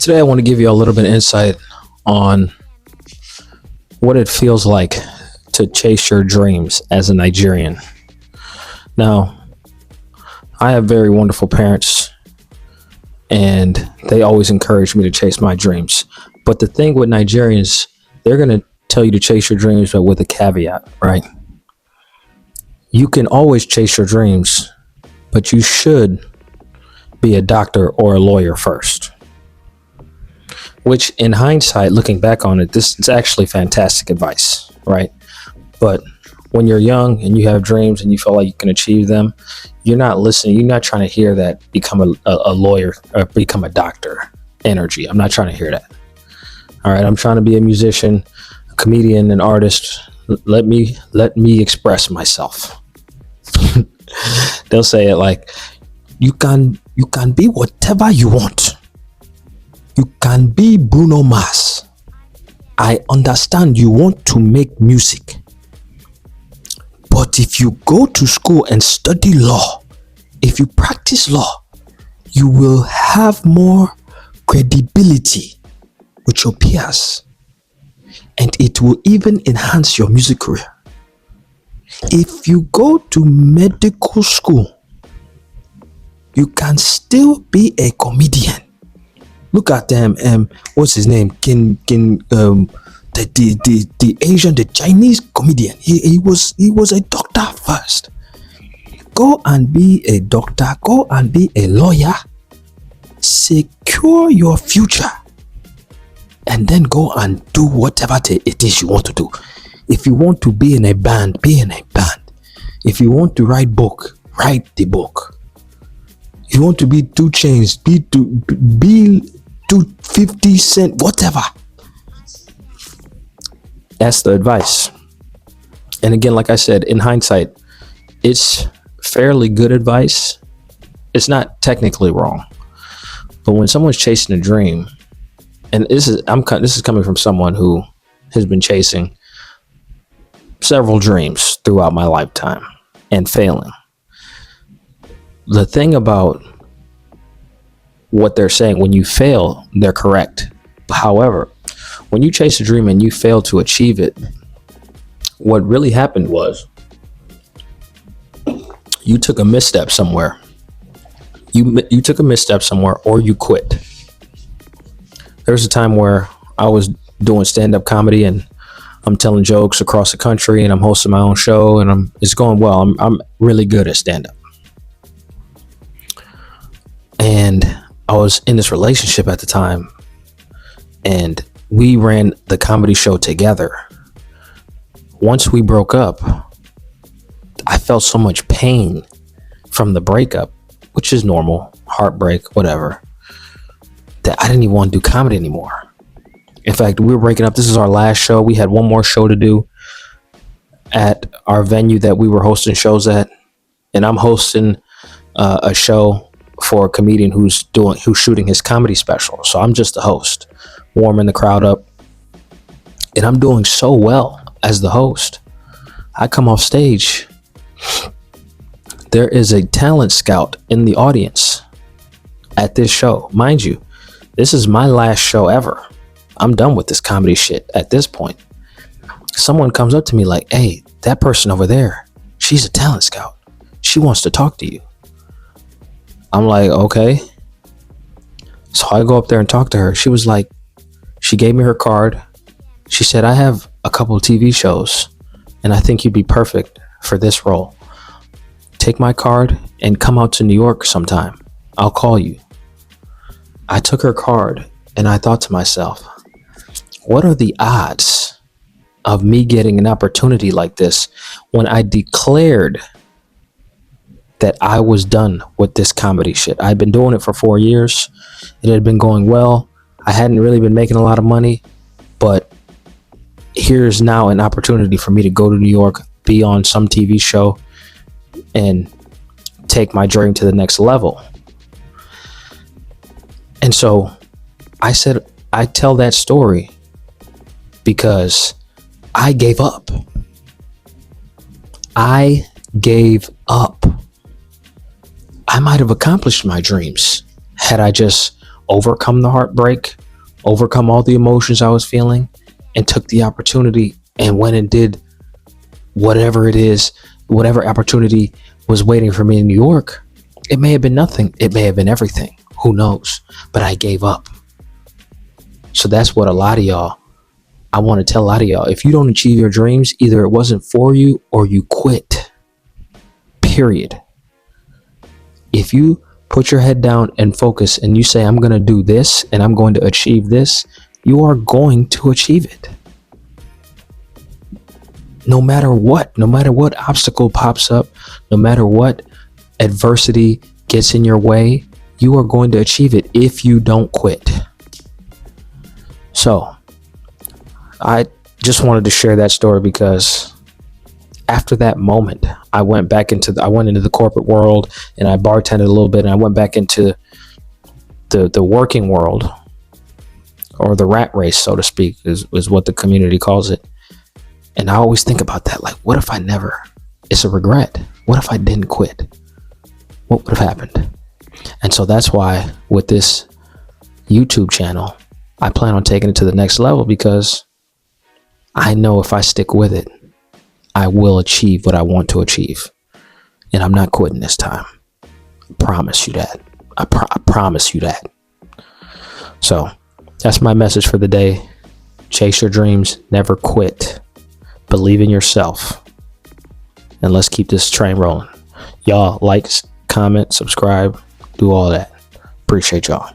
Today, I want to give you a little bit of insight on what it feels like to chase your dreams as a Nigerian. Now, I have very wonderful parents, and they always encourage me to chase my dreams. But the thing with Nigerians, they're going to tell you to chase your dreams, but with a caveat, right? You can always chase your dreams, but you should be a doctor or a lawyer first. Which, in hindsight, looking back on it, this is actually fantastic advice, right? But when you're young and you have dreams and you feel like you can achieve them, you're not listening. You're not trying to hear that become a lawyer or become a doctor energy. I'm not trying to hear that. All right, I'm trying to be a musician, a comedian, an artist. Let me express myself. They'll say it like, you can be whatever you want. You can be Bruno Mars. I understand you want to make music. But if you go to school and study law, if you practice law, you will have more credibility with your peers. And it will even enhance your music career. If you go to medical school, you can still be a comedian. Look at them. What's his name? The Asian, the Chinese comedian. He was a doctor first. Go and be a doctor. Go and be a lawyer. Secure your future, and then go and do whatever it is you want to do. If you want to be in a band, be in a band. If you want to write write the book. If you want to be 2 Chainz, be 50 Cent, whatever. That's the advice. And again, like I said, in hindsight, it's fairly good advice. It's not technically wrong. But when someone's chasing a dream, and this is coming from someone who has been chasing several dreams throughout my lifetime and failing. The thing about what they're saying, when you fail, they're correct. However, when you chase a dream and you fail to achieve it, what really happened was you took a misstep somewhere. You took a misstep somewhere, or you quit. There was a time where I was doing stand-up comedy and I'm telling jokes across the country and I'm hosting my own show and it's going well. I'm really good at stand-up. And I was in this relationship at the time, and we ran the comedy show together. Once we broke up, I felt so much pain from the breakup, which is normal, heartbreak, whatever, that I didn't even want to do comedy anymore. In fact, we were breaking up. This is our last show. We had one more show to do at our venue that we were hosting shows at, and I'm hosting a show for a comedian who's shooting his comedy special. So I'm just the host, warming the crowd up. And I'm doing so well as the host. I come off stage. There is a talent scout in the audience at this show. Mind you, this is my last show ever. I'm done with this comedy shit at this point. Someone comes up to me like, hey, that person over there, she's a talent scout. She wants to talk to you. I'm like, okay. So I go up there and talk to her. She was like, she gave me her card. She said, I have a couple of TV shows and I think you'd be perfect for this role. Take my card and come out to New York sometime. I'll call you. I took her card and I thought to myself, what are the odds of me getting an opportunity like this when I declared that I was done with this comedy shit? I'd been doing it for 4 years. It had been going well. I hadn't really been making a lot of money, but here's now an opportunity for me to go to New York, be on some TV show, and take my dream to the next level. And so I said, I tell that story because I gave up. I gave up. I might have accomplished my dreams had I just overcome the heartbreak, overcome all the emotions I was feeling, and took the opportunity and went and did whatever it is, whatever opportunity was waiting for me in New York. It may have been nothing. It may have been everything. Who knows? But I gave up. So that's what I want to tell a lot of y'all. If you don't achieve your dreams, either it wasn't for you or you quit. Period. If you put your head down and focus and you say, I'm going to do this and I'm going to achieve this, you are going to achieve it. No matter what obstacle pops up, no matter what adversity gets in your way, you are going to achieve it if you don't quit. So I just wanted to share that story because after that moment, I went into the corporate world and I bartended a little bit, and I went back into the working world, or the rat race, so to speak, is what the community calls it. And I always think about that. Like, what if it's a regret. What if I didn't quit? What would have happened? And so that's why with this YouTube channel, I plan on taking it to the next level, because I know if I stick with it, I will achieve what I want to achieve. And I'm not quitting this time. I promise you that. I promise you that. So that's my message for the day. Chase your dreams. Never quit. Believe in yourself. And let's keep this train rolling. Y'all like, comment, subscribe, do all that. Appreciate y'all.